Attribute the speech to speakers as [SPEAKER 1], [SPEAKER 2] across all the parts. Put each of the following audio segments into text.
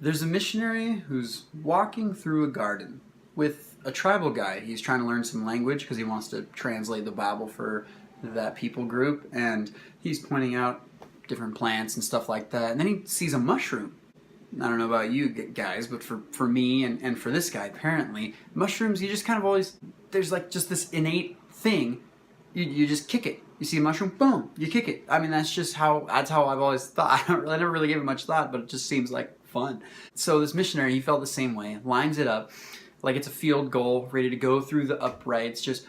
[SPEAKER 1] There's a missionary who's walking through a garden with a tribal guy. He's trying to learn some language because he wants to translate the Bible for that people group, and he's pointing out different plants and stuff like that. And then he sees a mushroom. I don't know about you guys, but for me and for this guy, apparently, mushrooms, you just kind of always, there's like just this innate thing. You just kick it. You see a mushroom, boom, you kick it. I mean, that's how I've always thought. I never really gave it much thought, but it just seems like fun. So this missionary, he felt the same way, lines it up like it's a field goal, ready to go through the uprights. Just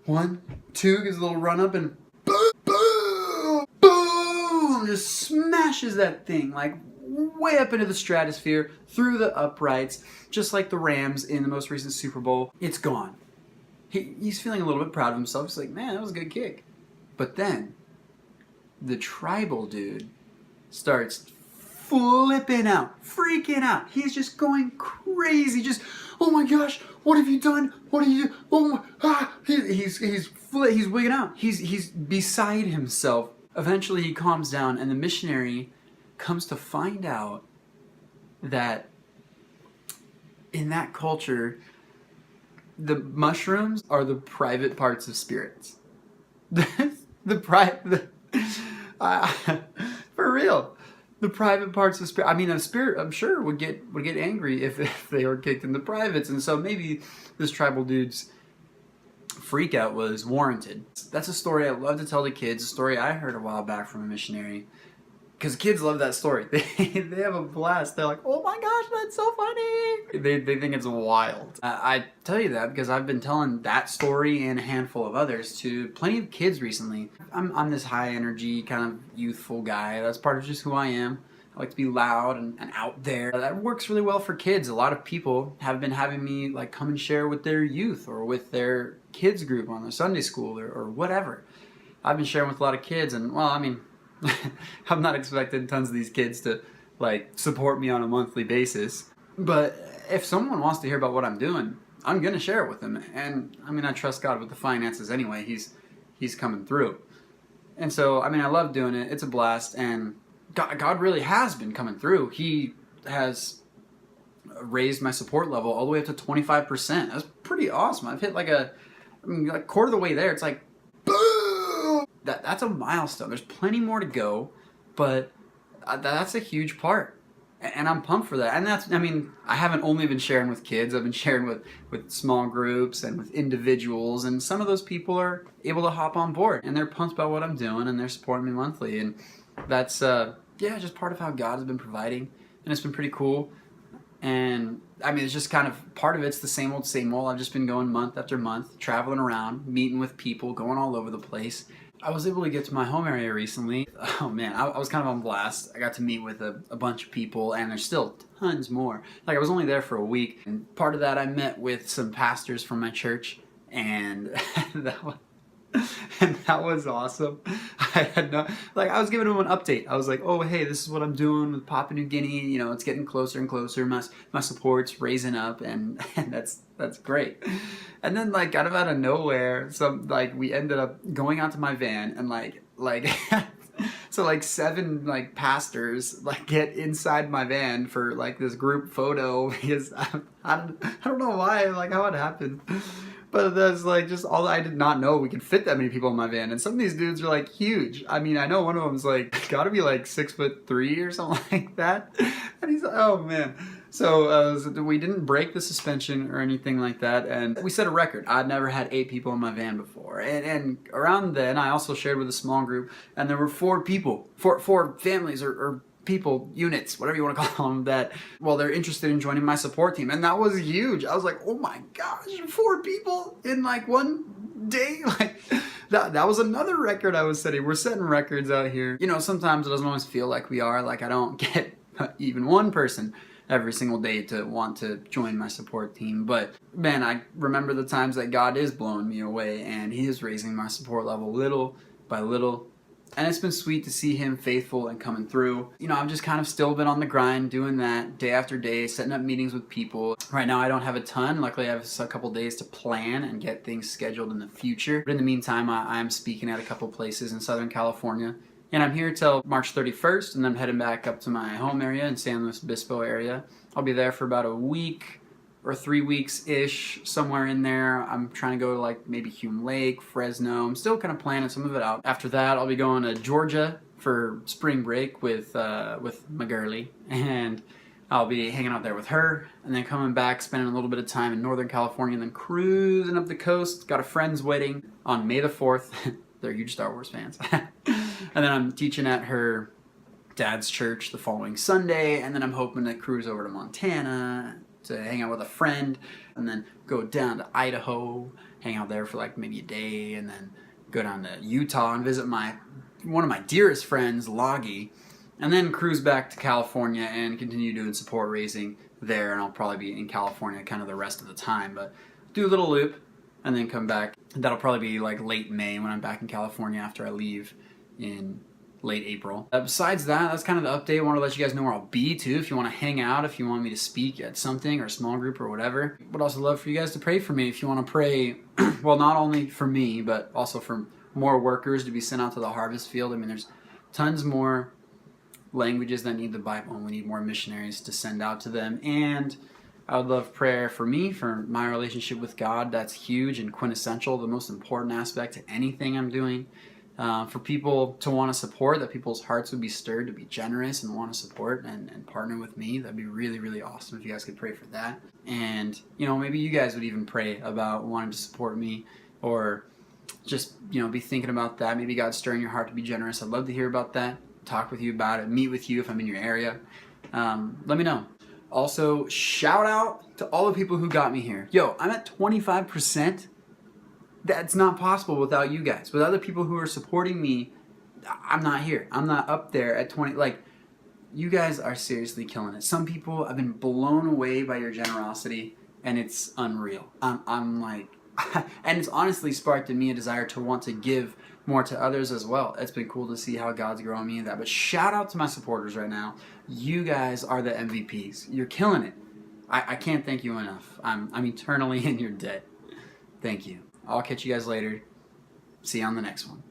[SPEAKER 1] 1, 2, gives a little run up and boom, boom, boom, just smashes that thing like way up into the stratosphere, through the uprights, just like the Rams in the most recent Super Bowl. It's gone. He's feeling a little bit proud of himself. He's like, man, that was a good kick. But then, the tribal dude starts flipping out, freaking out. He's just going crazy. Just, oh my gosh, what have you done? What are you? Oh my! Ah! He's wigging out. He's beside himself. Eventually, he calms down, and the missionary comes to find out that in that culture, the mushrooms are the private parts of spirits. For real, the private parts of spirit. I mean, a spirit, I'm sure, would get angry if they were kicked in the privates, and so maybe this tribal dude's freak out was warranted. That's a story I love to tell the kids. A story I heard a while back from a missionary. Because kids love that story. They have a blast. They're like, oh my gosh, that's so funny. They think it's wild. I tell you that because I've been telling that story and a handful of others to plenty of kids recently. I'm this high energy kind of youthful guy. That's part of just who I am. I like to be loud and out there. That works really well for kids. A lot of people have been having me like come and share with their youth or with their kids group on their Sunday school or whatever. I've been sharing with a lot of kids, and well, I mean, I'm not expecting tons of these kids to like support me on a monthly basis, but if someone wants to hear about what I'm doing, I'm gonna share it with them. And I mean, I trust God with the finances anyway. He's coming through, and so I mean, I love doing it. It's a blast, and God really has been coming through. He has raised my support level all the way up to 25%. That's pretty awesome. I've hit like a quarter of the way there. It's like that's a milestone. There's plenty more to go, but that's a huge part, and I'm pumped for that. And that's, I mean, I haven't only been sharing with kids. I've been sharing with small groups and with individuals, and some of those people are able to hop on board, and they're pumped about what I'm doing, and they're supporting me monthly, and that's just part of how God has been providing, and it's been pretty cool. And I mean, it's just kind of part of it's the same old. I've just been going month after month, traveling around, meeting with people, going all over the place. I was able to get to my home area recently. Oh man, I was kind of on blast. I got to meet with a bunch of people, and there's still tons more. Like, I was only there for a week, and part of that I met with some pastors from my church, and that was awesome. I was giving them an update. I was like, oh hey, this is what I'm doing with Papua New Guinea. You know, it's getting closer and closer. My support's raising up, and that's great. And then like out of nowhere, we ended up going out to my van, and like so like 7 like pastors like get inside my van for like this group photo because I don't know why, like how it happened. But that's like just all. I did not know we could fit that many people in my van, and some of these dudes are like huge. I mean, I know one of them's like got to be like 6'3" or something like that, and he's like, oh man. So we didn't break the suspension or anything like that, and we set a record. I'd never had 8 people in my van before, and around then I also shared with a small group, and there were 4 people, four families or people, units, whatever you want to call them, that, well, they're interested in joining my support team. And that was huge. I was like, oh my gosh, 4 people in like one day? Like that was another record I was setting. We're setting records out here. You know, sometimes it doesn't always feel like we are. Like, I don't get even one person every single day to want to join my support team. But man, I remember the times that God is blowing me away, and He is raising my support level little by little. And it's been sweet to see Him faithful and coming through. You know, I've just kind of still been on the grind, doing that day after day, setting up meetings with people. Right now, I don't have a ton. Luckily, I have a couple days to plan and get things scheduled in the future. But in the meantime, I am speaking at a couple places in Southern California And I'm here till March 31st, and then I'm heading back up to my home area in San Luis Obispo area. I'll be there for about a week or 3 weeks-ish, somewhere in there. I'm trying to go to like maybe Hume Lake, Fresno. I'm still kind of planning some of it out. After that, I'll be going to Georgia for spring break with my girlie, and I'll be hanging out there with her, and then coming back, spending a little bit of time in Northern California, and then cruising up the coast. Got a friend's wedding on May the 4th. They're huge Star Wars fans. And then I'm teaching at her dad's church the following Sunday, and then I'm hoping to cruise over to Montana to hang out with a friend, and then go down to Idaho, hang out there for like maybe a day, and then go down to Utah and visit one of my dearest friends, Loggy, and then cruise back to California and continue doing support raising there, and I'll probably be in California kind of the rest of the time, but do a little loop and then come back. That'll probably be like late May when I'm back in California after I leave in late April. Besides that, that's kind of the update. I want to let you guys know where I'll be too, if you want to hang out, if you want me to speak at something or a small group or whatever. Would also love for you guys to pray for me if you want to pray, well, not only for me, but also for more workers to be sent out to the harvest field. I mean, there's tons more languages that need the Bible, and we need more missionaries to send out to them. And I would love prayer for me, for my relationship with God. That's huge and quintessential, the most important aspect to anything I'm doing. For people to want to support, that people's hearts would be stirred to be generous and want to support and partner with me. That'd be really, really awesome if you guys could pray for that. And, maybe you guys would even pray about wanting to support me, or just, be thinking about that. Maybe God's stirring your heart to be generous. I'd love to hear about that, talk with you about it, meet with you if I'm in your area. Let me know. Also, shout out to all the people who got me here. Yo, I'm at 25%. That's not possible without you guys. Without the people who are supporting me, I'm not here. I'm not up there at 20. Like, you guys are seriously killing it. Some people, I've been blown away by your generosity, and it's unreal. I'm like, and it's honestly sparked in me a desire to want to give more to others as well. It's been cool to see how God's growing me in that. But shout out to my supporters right now. You guys are the MVPs. You're killing it. I can't thank you enough. I'm eternally in your debt. Thank you. I'll catch you guys later. See you on the next one.